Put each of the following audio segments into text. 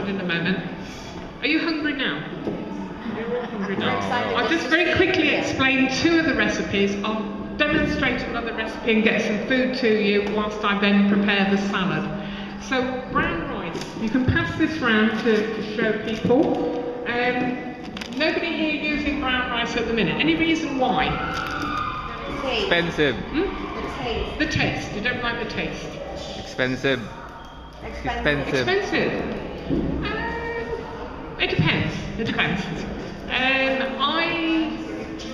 salad in a moment. Are you hungry now? You're all hungry now. I'll just very quickly explain two of the recipes. I'll demonstrate another recipe and get some food to you whilst I then prepare the salad. So brown rice, you can pass this round to show people. Nobody here using brown rice at the minute. Any reason why? Expensive. The taste. You don't like the taste. Expensive. Expensive. It depends. It depends. I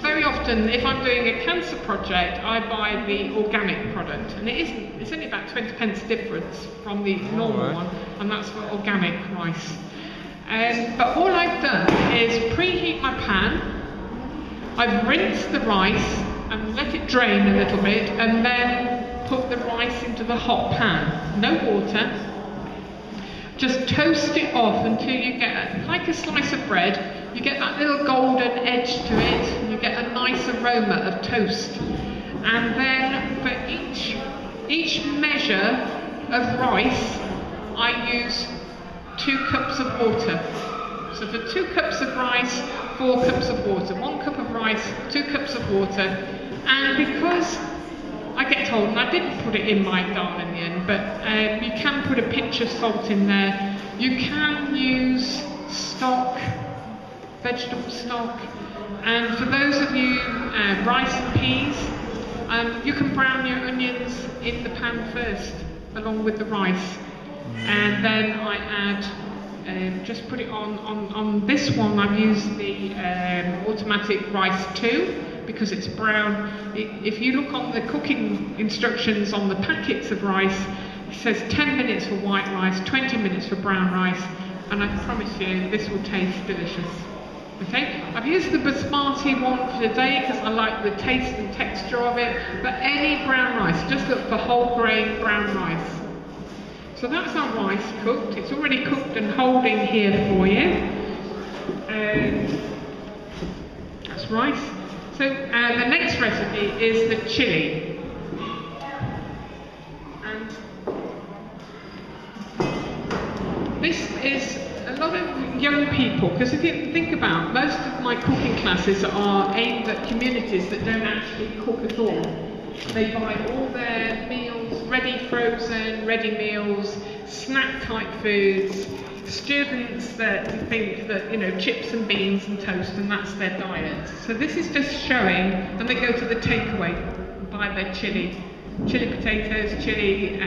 very often, if I'm doing a cancer project, I buy the organic product, and it's only about 20 pence difference from the normal one, and that's for organic rice. But all I've done is preheat my pan. I've rinsed the rice and let it drain a little bit, and then put the rice into the hot pan. No water. Just toast it off until you get, like a slice of bread, you get that little golden edge to it, and you get a nice aroma of toast. And then for each measure of rice, I use 2 cups of water. So for 2 cups of rice, 4 cups of water. 1 cup of rice, 2 cups of water. And because I get told, and I didn't put it in my dal in the end, but you can put a pinch of salt in there. You can use stock, vegetable stock, and for those of you, rice and peas, you can brown your onions in the pan first, along with the rice. And then I add, just put it on this one, I've used the automatic rice 2, because it's brown. If you look on the cooking instructions on the packets of rice, it says 10 minutes for white rice, 20 minutes for brown rice, and I promise you this will taste delicious. Okay, I've used the basmati one for today because I like the taste and texture of it, but any brown rice, just look for whole grain brown rice. So that's our rice cooked. It's already cooked and holding here for you. That's rice. So the next recipe is the chili. And this is a lot of young people, because if you think about, most of my cooking classes are aimed at communities that don't actually cook at all. They buy all their meals, ready frozen, ready meals, snack type foods, students that think that, you know, chips and beans and toast and that's their diet. So this is just showing, and they go to the takeaway and buy their chili potatoes, chili,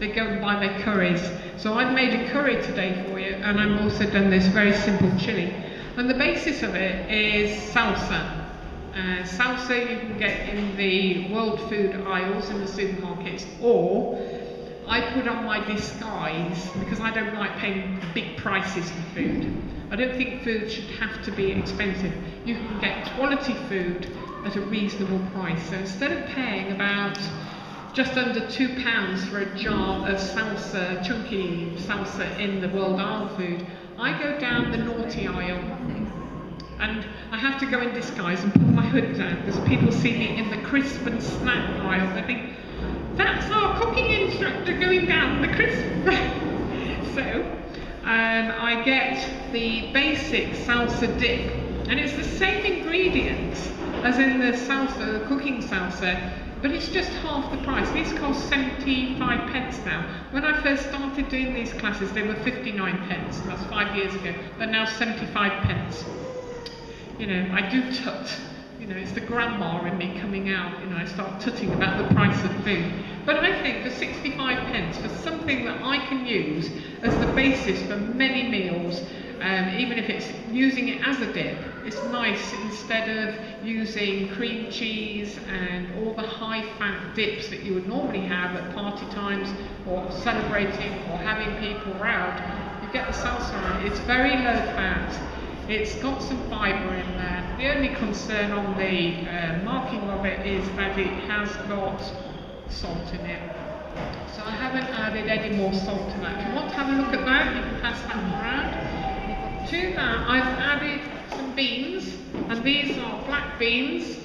they go and buy their curries. So I've made a curry today for you, and I've also done this very simple chili. And the basis of it is salsa. Salsa you can get in the world food aisles in the supermarkets, or I put on my disguise because I don't like paying big prices for food. I don't think food should have to be expensive. You can get quality food at a reasonable price. So instead of paying about just under £2 for a jar of salsa, chunky salsa in the world aisle food, I go down the naughty aisle. And I have to go in disguise and pull my hood down because people see me in the crisp and snack aisle. They think, that's our cooking instructor going down the crisp. So I get the basic salsa dip, and it's the same ingredients as in the salsa, the cooking salsa, but it's just half the price. These cost 75 pence now. When I first started doing these classes, they were 59 pence. That's 5 years ago. They're now 75 pence. You know, I do tut. You know, it's the grandma in me coming out. You know, I start tutting about the price of food. But I think for 65 pence, for something that I can use as the basis for many meals, even if it's using it as a dip, it's nice instead of using cream cheese and all the high-fat dips that you would normally have at party times or celebrating or having people around. You get the salsa on it. It's very low fat. It's got some fibre in there. The only concern on the marking of it is that it has got salt in it. So I haven't added any more salt to that. If you want to have a look at that, you can pass that around. To that, I've added some beans, and these are black beans.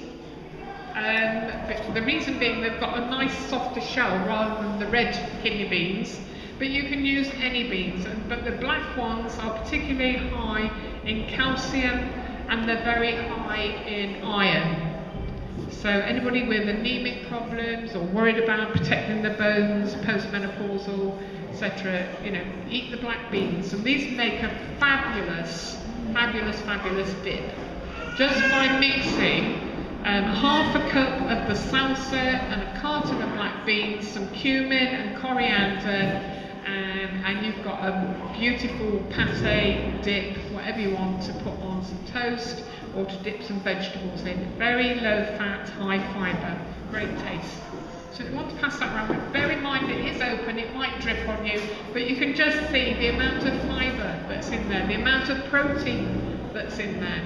The reason being they've got a nice softer shell rather than the red kidney beans. but you can use any beans. But the black ones are particularly high in calcium and they're very high in iron. So anybody with anemic problems or worried about protecting the bones, postmenopausal, etc., you know, eat the black beans. And these make a fabulous, fabulous, fabulous dip. Just by mixing half a cup of the salsa and a carton of black beans, some cumin and coriander, and you've got a beautiful pate dip, whatever you want, to put on some toast or to dip some vegetables in. Very low fat, high fibre, great taste. So if you want to pass that around, bear in mind it is open, it might drip on you, but you can just see the amount of fibre that's in there, the amount of protein that's in there.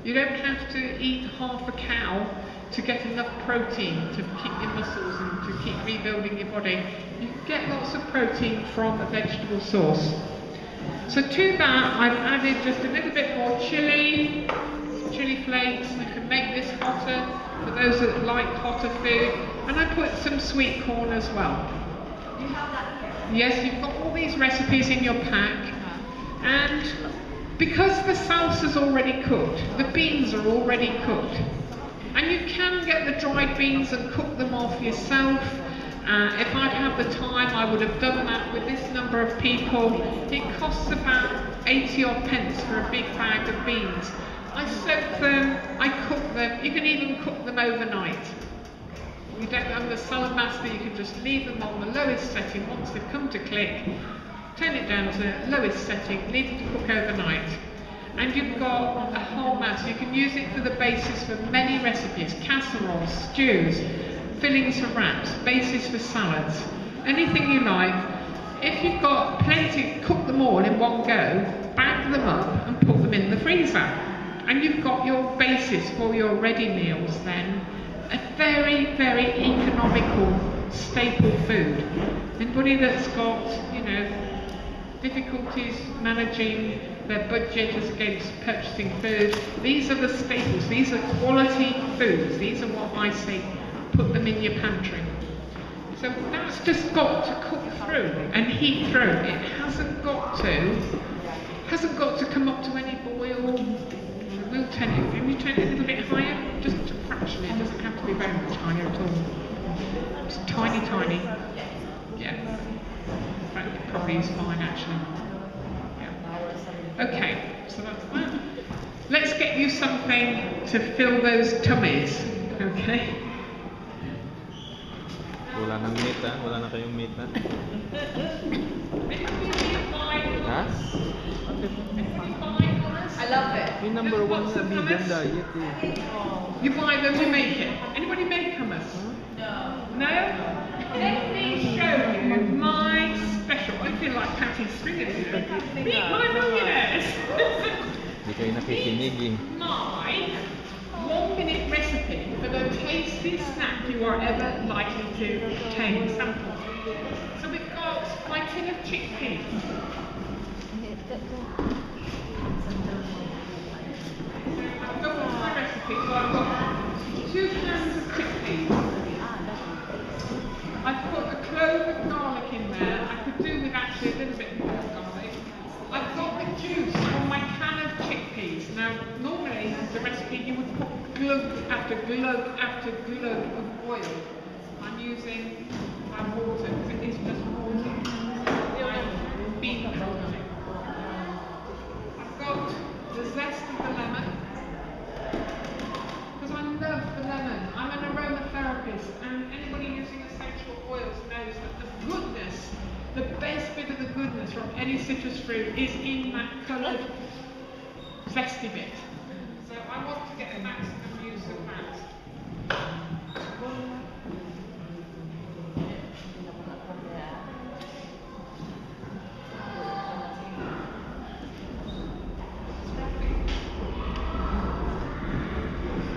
You don't have to eat half a cow to get enough protein to keep your muscles and to keep rebuilding your body. You can get lots of protein from a vegetable source. So to that I've added just a little bit more chili flakes. You can make this hotter for those that like hotter food. And I put some sweet corn as well. You have that here? Yes, you've got all these recipes in your pack. And because the salsa's already cooked, the beans are already cooked. And you can get the dried beans and cook them off yourself. If I'd had the time, I would have done that with this number of people. It costs about 80 odd pence for a big bag of beans. I soak them, I cook them, you can even cook them overnight. You don't have the salad master, you can just leave them on the lowest setting. Once they've come to click, turn it down to the lowest setting, leave them to cook overnight. And you've got a whole mass. You can use it for the basis for many recipes, casseroles, stews, fillings for wraps, bases for salads, anything you like. If you've got plenty, cook them all in one go, bag them up and put them in the freezer. And you've got your basis for your ready meals then. A very, very economical staple food. Anybody that's got, you know, difficulties managing their budget as against purchasing food, these are the staples, these are quality foods, these are what I say, put them in your pantry. So that's just got to cook through and heat through. It hasn't got to come up to any boil. We'll turn it, can you turn it a little bit higher? Just fractionally, it doesn't have to be very much higher at all. It's tiny, tiny. Yeah. In fact, it probably is fine actually. Yeah. Okay, so that's that. Let's get you something to fill those tummies. Okay? Wala nang meat, ha? Wala na kayong meat, ha? Ha? I love it. Yung number one sa vegan diet, eh. You buy them, you make it. Anybody make hummus? No. No? Let me show you my special. I feel like Patty Springer today. Meet my millionaires. Hindi kayo nakikinig, eh. My 1-minute recipe for the tastiest snack you are ever likely to obtain. Sample. So we've got my tin of chickpeas. I've got my recipe, so I've got 2 cans of chickpeas. I've put a clove of garlic in there. I could do with actually a little bit more garlic. I've got the juice from my can of chickpeas. Now, normally, the recipe you would put glug after glug after glug of oil. I'm using my water, because it is just water. I've beaten it. I've got the zest of the lemon, because I love the lemon. I'm an aromatherapist, and anybody using essential oils knows that the goodness, the best bit of the goodness from any citrus fruit is in that coloured zesty bit. So I want to get a maximum use of that.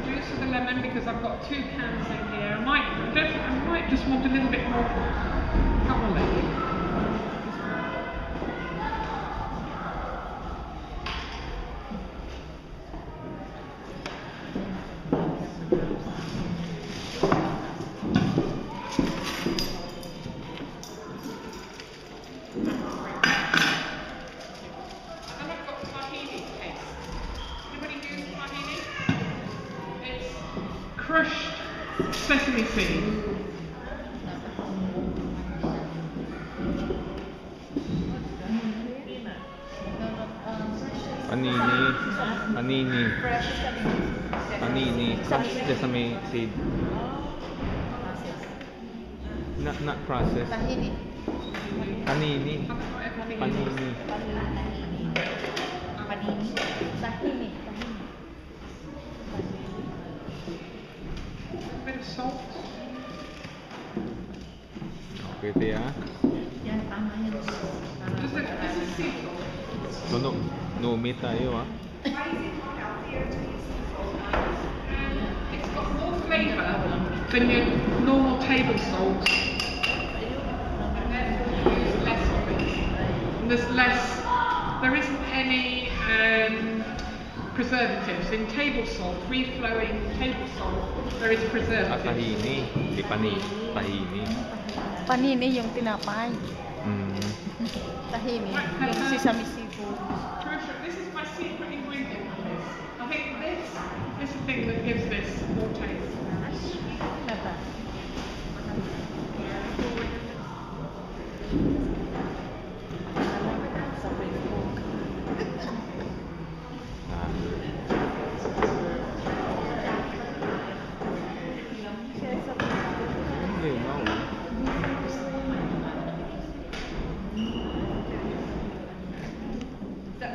Juice of the lemon, because I've got 2 cans in here. I might just want a little bit more garlic. crushed sesame seed. Panini, crushed sesame seed. Not processed. Tahini. Panini. Panini. Panini. Tahini. A bit of salt. Okay, ito ya. Yan, tama yan. Just a sea salt. No meat tayo ah. It's got more flavour than your normal table salt. And therefore you use less of it. And there isn't any preservatives. In table salt, free-flowing table salt, there is preservatives. Tahini. Di tahini. Panini yung tinapay. Tahini yung sesame seafood. This is my secret ingredient for this. I think this is the thing that gives this more taste. Nata. Sa Facebook.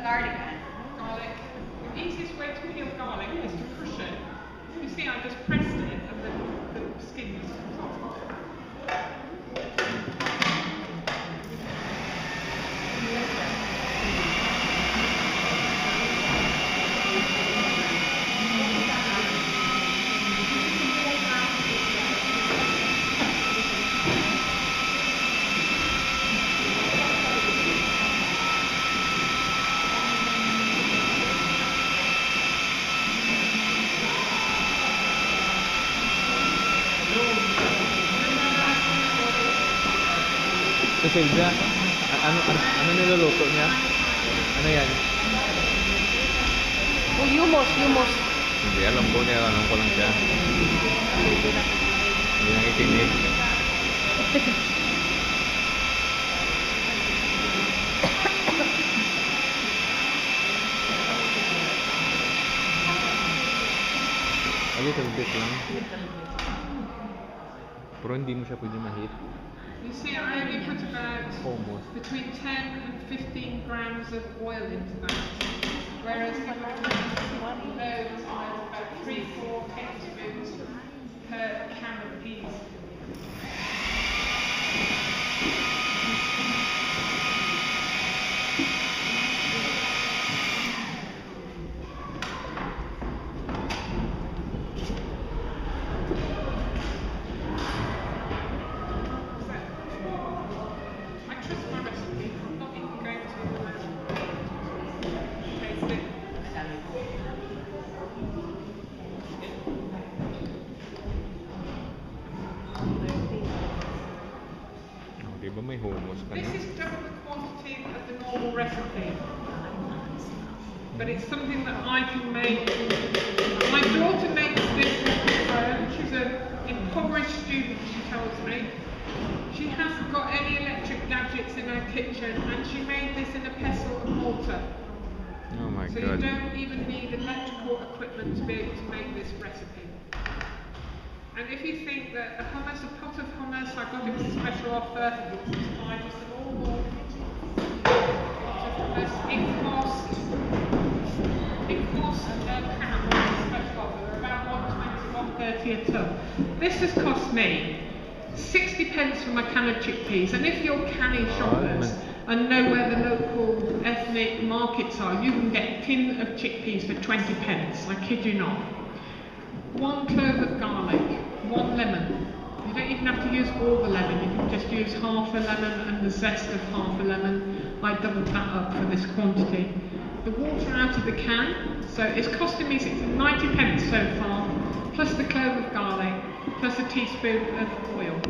Garlic. Garlic. The easiest way to peel garlic is to crush it. You see, I just pressed it and the skin just comes off. So Silvia, ano niluluto niya? Ano yan? Oh, hummus. Hindi, alam ko lang siya. Hindi nakikinig. A little bit lang. Pero hindi mo siya pwede ma-hit. You see, I only put about Almost. between 10 and 15 grams of oil into that. Whereas if I put loads, there's about 3-4 tablespoons per can of peas. I trust my recipe. I'm not even going to taste it. Di ba may hummus ka na? This is double the quantity of the normal recipe. But it's something that I can make. My daughter makes this at home. She's an impoverished student, she tells me. She hasn't got any electric gadgets in her kitchen, and she made this in a pestle and mortar. Oh my So god. you don't even need electrical equipment to be able to make this recipe. And if you think that a pot of hummus, I got it with a special offer, I just a normal pot of hummus, it cost £1 special offer. They're about £1.20, £1.30 a ton. This has cost me 60 pence for my can of chickpeas, and if you're canny shoppers and know where the local ethnic markets are, you can get a tin of chickpeas for 20 pence, I kid you not. 1 clove of garlic, 1 lemon. You don't even have to use all the lemon, you can just use half a lemon and the zest of half a lemon. I doubled that up for this quantity. The water out of the can, so it's costing me 90 pence so far, plus the clove of garlic, plus a teaspoon of oil.